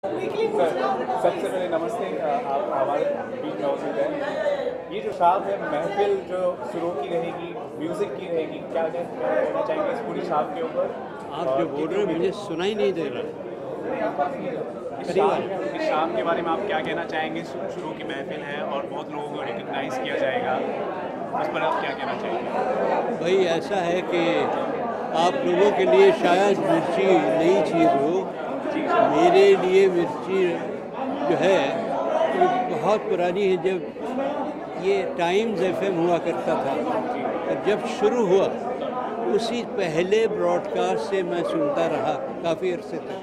सबसे पहले नमस्ते। आप हमारे बीच में मौजूद हैं। ये जो शाम है, महफिल जो शुरू की रहेगी, म्यूजिक की रहेगी, क्या कहना चाहेंगे इस पूरी शाम के ऊपर? आप जो बोल रहे हो मुझे सुना ही नहीं दे रहा। इस शाम के बारे में आप क्या कहना चाहेंगे? शुरू की महफिल है और बहुत लोगों को रिकग्नाइज किया जाएगा, उस पर आप क्या कहना चाहेंगे? भाई ऐसा है कि आप लोगों के लिए शायद मिर्ची नई चीज़ हो, मेरे लिए मिर्ची जो है वो बहुत पुरानी है। जब ये टाइम्स एफएम हुआ करता था और जब शुरू हुआ उसी पहले ब्रॉडकास्ट से मैं सुनता रहा काफ़ी अरसे तक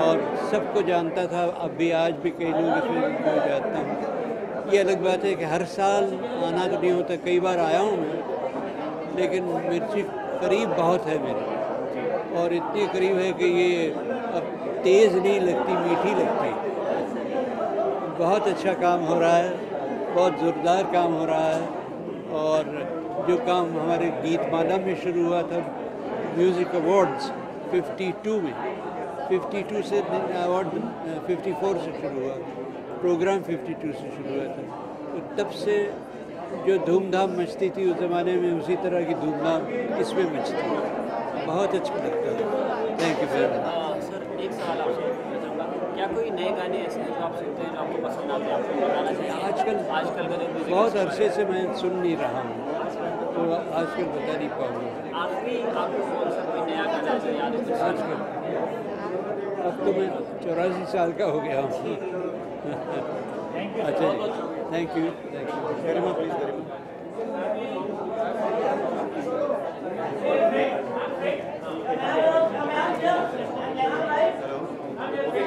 और सबको जानता था। अब भी आज भी कई लोग इसमें जानता हूँ। ये अलग बात है कि हर साल आना तो नहीं होता, कई बार आया हूँ मैं, लेकिन मिर्ची करीब बहुत है मेरे और इतनी करीब है कि ये अब तेज़ नहीं लगती, मीठी लगती। बहुत अच्छा काम हो रहा है, बहुत ज़ोरदार काम हो रहा है। और जो काम हमारे गीतमाला में शुरू हुआ था, म्यूज़िक अवार्ड्स 52 में, 52 से अवार्ड 54 से शुरू हुआ, प्रोग्राम 52 से शुरू हुआ था। तो तब से जो धूमधाम मचती थी उस ज़माने में, उसी तरह की धूमधाम इसमें मचती है। बहुत अच्छा लगता है। Thank you very much. Sir, एक सवाल आपसे पूछना चाहूँगा, क्या कोई नए गाने ऐसे हैं जो आप सुनते हैं जो आपको पसंद आते हैं, आपको बताना चाहिए? आजकल का जो म्यूजिक बहुत अरसे से मैं सुन नहीं रहा हूँ, तो आजकल बता नहीं पाऊँगा। आखिरी आपको कौन सा कोई नया गाना जो याद है? आजकल अब तो मैं 84 साल का हो गया हूँ। अच्छा जी, थैंक यू। गरिमा प्लीज, गरिमा।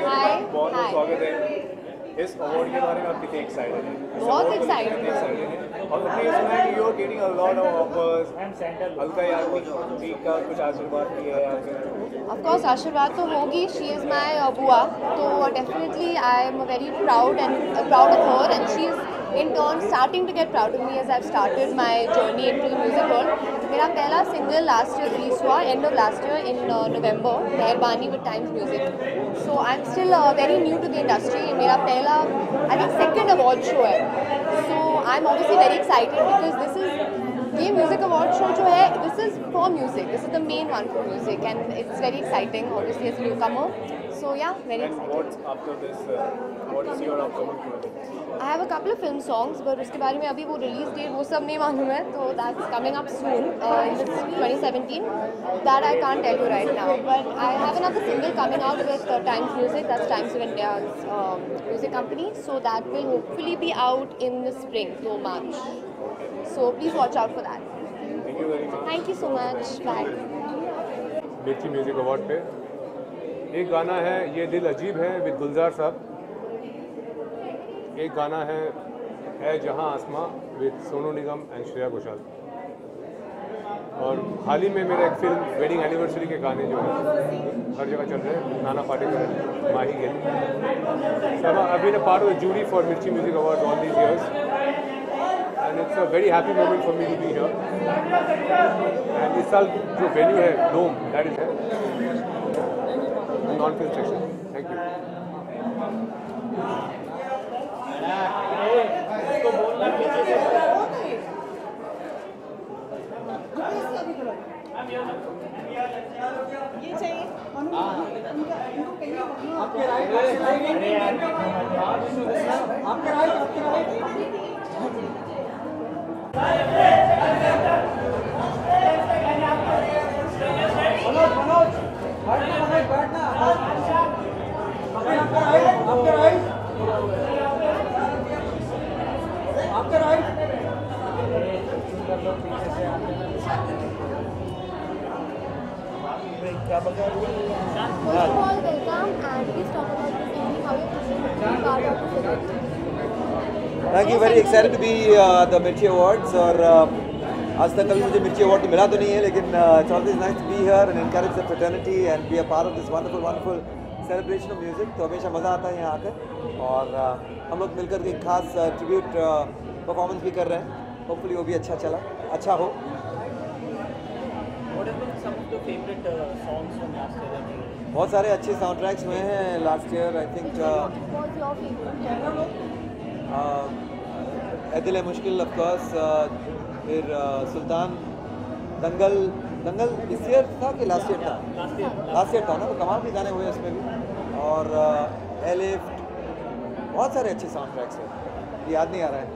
बहुत बहुत स्वागत है। इस अवार्ड के बारे में आप कितने एक्साइटेड हैं? बहुत एक्साइटेड हैं और हमने ये सुना है कि you are getting a lot of offers. Alka Yagnik ji का कुछ आशीर्वाद भी है आपके? ऑफ कोर्स आशीर्वाद तो होगी, शी इज़ माय बुआ, तो definitely I am very proud of her and she is in turn starting to get proud of me as I've started my journey into the music world. मेरा पहला single last year release हुआ, end of last year in November, Meherbaani with Times Music. So I am still very new to the industry. मेरा पहला I think second award show है, so I am obviously very excited because this is ये music award show जो है, this is for music, this is the main one for music and it's very exciting obviously as new Qamar. So yeah, very excited. What's after this? What is your upcoming project? I have a couple of film songs, but उसके बारे में अभी वो release date वो सब नहीं मालूम है, तो that's coming up soon in 2017. That I can't tell you right now, but I have another single coming out with Times Music. That's Times of India's music company. So that will hopefully be out in the spring, so March. So please watch out for that. Thank you very much. Thank you so much. Bye. मिर्ची music award पे एक गाना है ये दिल अजीब है with गुलजार साहब, एक गाना है जहां आसमां विद सोनू निगम एंड श्रेया घोषाल, और हाल ही में मेरा एक फिल्म वेडिंग एनिवर्सरी के गाने जो है हर जगह चल रहे हैं, नाना पाटेकर, माही गिल। सब I've been a part of the jury for Mirchi Music Awards all these years and it's a very happy moment for me to be here. And इस साल जो वेन्यू है डोम, that is है non-film section. Thank you. ये चाहिए आपके right, आपके right. बैठना आपके राइट, आपके right. Thank you, very excited to be the Mirchi Awards और आज तक कभी मुझे मिर्ची अवार्ड तो मिला तो नहीं है, लेकिन it's always nice to be here and encourage the fraternity and be a part of this wonderful celebration of music। तो हमेशा मज़ा आता है यहाँ आकर और हम लोग मिलकर एक खास ट्रिब्यूट परफॉर्मेंस भी कर रहे हैं। होपफुली वो भी अच्छा हो। What have been some of your favorite songs from last year? बहुत सारे अच्छे साउंड ट्रैक्स हुए हैं last year I think What's your favorite? दिल है मुश्किल ऑफ कोर्स, फिर सुल्तान, दंगल इस ईयर था कि लास्ट ईयर था? लास्ट ईयर था ना, तो कमाल के गाने हुए उसमें भी, और एलिफ्ट, बहुत सारे अच्छे साउंड ट्रैक्स हैं, याद नहीं आ रहा है।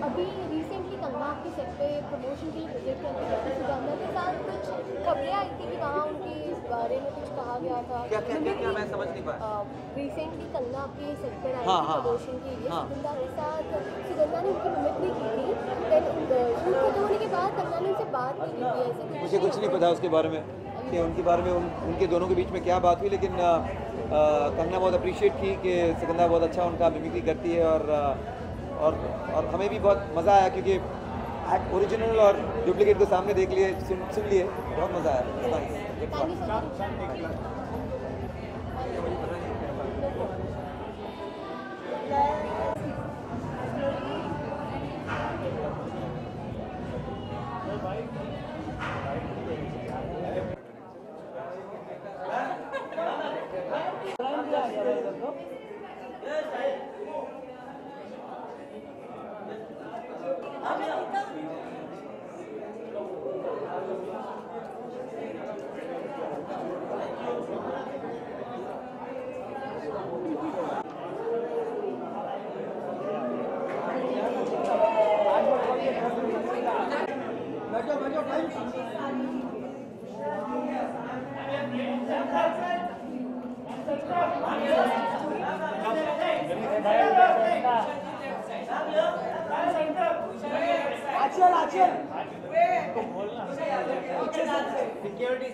अभी रिसेंटली कंगना आपके सेट पे प्रमोशन के लिए विजिट करने गए थे, सुगंधा के साथ कुछ खबरें आई थी कि वहाँ उनके बारे में कुछ कहा गया था। क्या मैं समझ नहीं पाया। रिसेंटली कंगना आपके सेट पर आई हाँ, थी हाँ, प्रमोशन के लिए, हाँ। सुगंधा के साथ सुगंधा ने उनकी मिमिक्री की थी, देन शूट खत्म होने के बाद कंगना ने उनसे बात नहीं की थी, ऐसे मुझे कुछ नहीं पता उसके बारे में कि उनके बारे में उनके दोनों के बीच में क्या बात हुई, लेकिन कंगना बहुत अप्रिशिएट की कि सुगंधा बहुत अच्छा उनका मिमिक्री करती है, और हमें भी बहुत मज़ा आया क्योंकि ओरिजिनल और डुप्लीकेट को सामने देख लिए, सुन लिए, बहुत मज़ा आया। Thank you so much.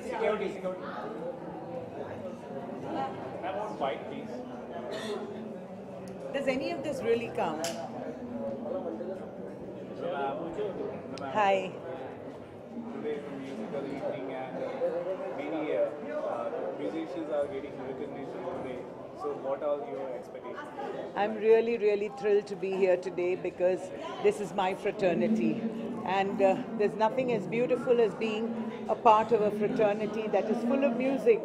Security. About white, please. Does any of this really count? Hi. Today is a musical evening and many musicians are getting recognition today. So what are your expectations? I'm really, really thrilled to be here today because this is my fraternity. And there's nothing as beautiful as being a part of a fraternity that is full of music,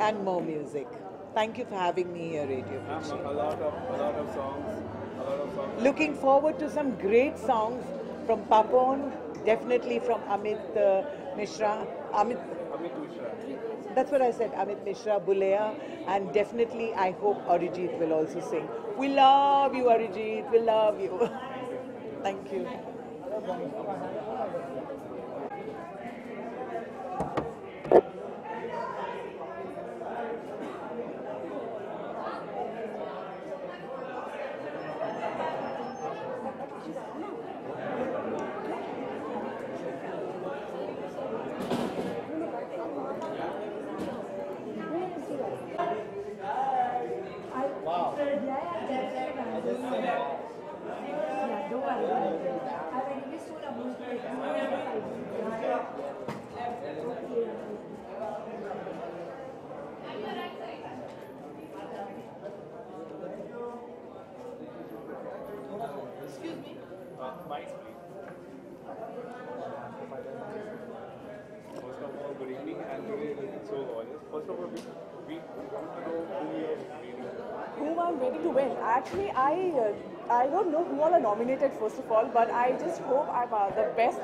and more music. Thank you for having me here, Radio Pichi. A lot of songs. Looking forward to some great songs from Papon, definitely from Amit Mishra. Amit Mishra. That's what I said, Amit Mishra, Bulea, and definitely I hope Arijit will also sing. We love you, Arijit, we love you. Thank you. Mics, please. First of all, good evening, and today is looking so gorgeous. First of all, we want to know who you are waiting for. Whom I'm waiting to win. Actually, I don't know who all are nominated first of all, but I just hope I'm the best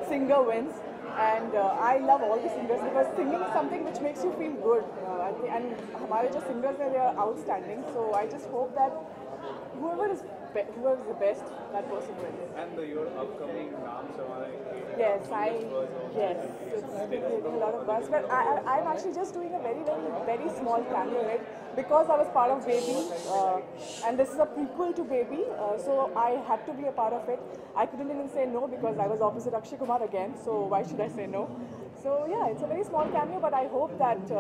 singer wins. And I love all the singers because singing is something which makes you feel good. And हमारे जो singers हैं, they are outstanding. So I just hope that whoever is the best, that person wins. And your upcoming Naam Shamare. Yes, it's a lot of buzz. But I'm actually just doing a very small cameo in it because I was part of Baby, and this is a prequel to Baby, so I had to be a part of it. I couldn't even say no because I was opposite Akshay Kumar again, so why should I say no? So yeah, it's a very small cameo, but I hope that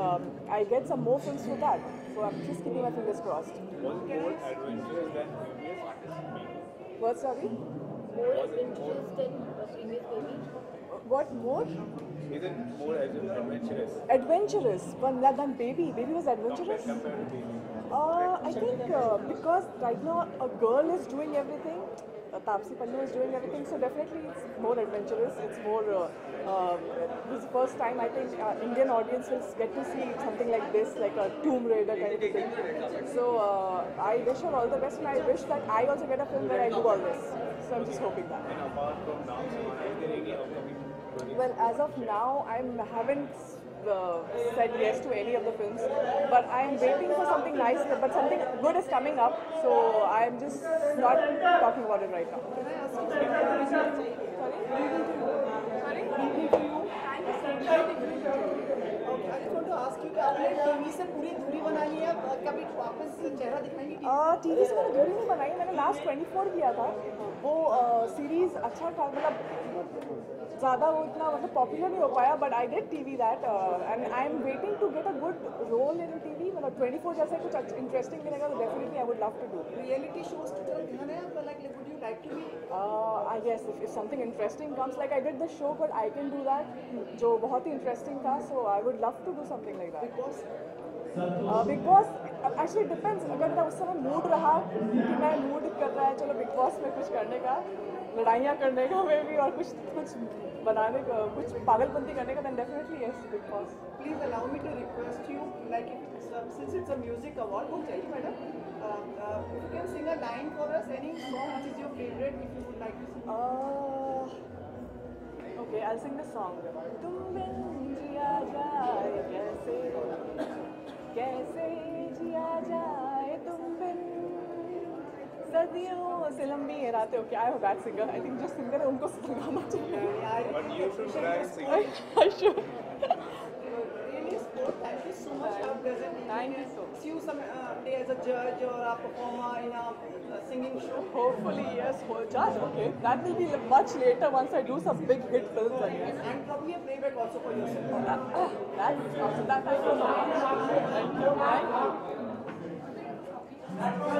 I get some more films through that. So I'm just keeping my fingers crossed. Was it more adventurous than previous artists? What, sorry? More adventurous than previous Baby? What more? Is it more adventurous? Adventurous than Baby. Baby was adventurous. Compared to Baby. I think because right now a girl is doing everything, Taapsee Pannu is doing everything, so definitely it's more adventurous. It's more. This is the first time I think Indian audience will get to see something like this, like a Tomb Raider kind of thing. So I wish her all the best, and I wish that I also get a film where I do all this. So I'm just hoping that. And apart from now, is there any upcoming project? Well, as of now, I haven't said yes to any of the films, but I am waiting for something nice. But something good is coming up, so I am just not talking about it right now. Can I ask you something? I just want to ask you कि आपने TV से पूरी दूरी बना ली है, कभी वापस चेहरा दिखाएंगे? टीवी से मैंने दूरी नहीं बनाई, मैंने लास्ट 24 किया था। वो सीरीज अच्छा था, मतलब ज़्यादा वो इतना मतलब पॉपुलर नहीं हो पाया, but I did TV that and I am waiting to get a good role in TV. मतलब 24 जैसे कुछ इंटरेस्टिंग मिलेगा तो definitely I would love to do. Reality shows की तरफ ध्यान है आपका, like would you like to be? Yes, if something interesting comes, like I did the show, but I can do that, जो बहुत ही इंटरेस्टिंग था, so I would love to do something like that. Big Boss actually depends. अगर मैं उस समय mood रहा कि मैं मूड कर रहा है चलो बिग बॉस में कुछ करने का, लड़ाइयाँ करने का मे भी, और कुछ बनाने का, कुछ पागलपंती करने का, then definitely yes, Big Boss. Please allow me to request you, like since it's a music award, won't tell you, madam. If you can sing a line for us, any song which is your favorite, if you would like to sing. Okay, I'll sing the song. तुम बिन जिया जाए कैसे, कैसे जिया जाए तुम बिन, सदियों से लंबी ये रातें. Okay, I am a bad singer. I think जो singer है उनको गाना चाहिए. But you should try singing. I should. Really, sport. Thank you so much for presenting. Thank you so much. See you someday as a judge or a performer in a singing show. Hopefully, yes, judge. Okay, that will be much later once I do some big hit films again. And probably a playback also for yourself. That thank you so much. Thank you.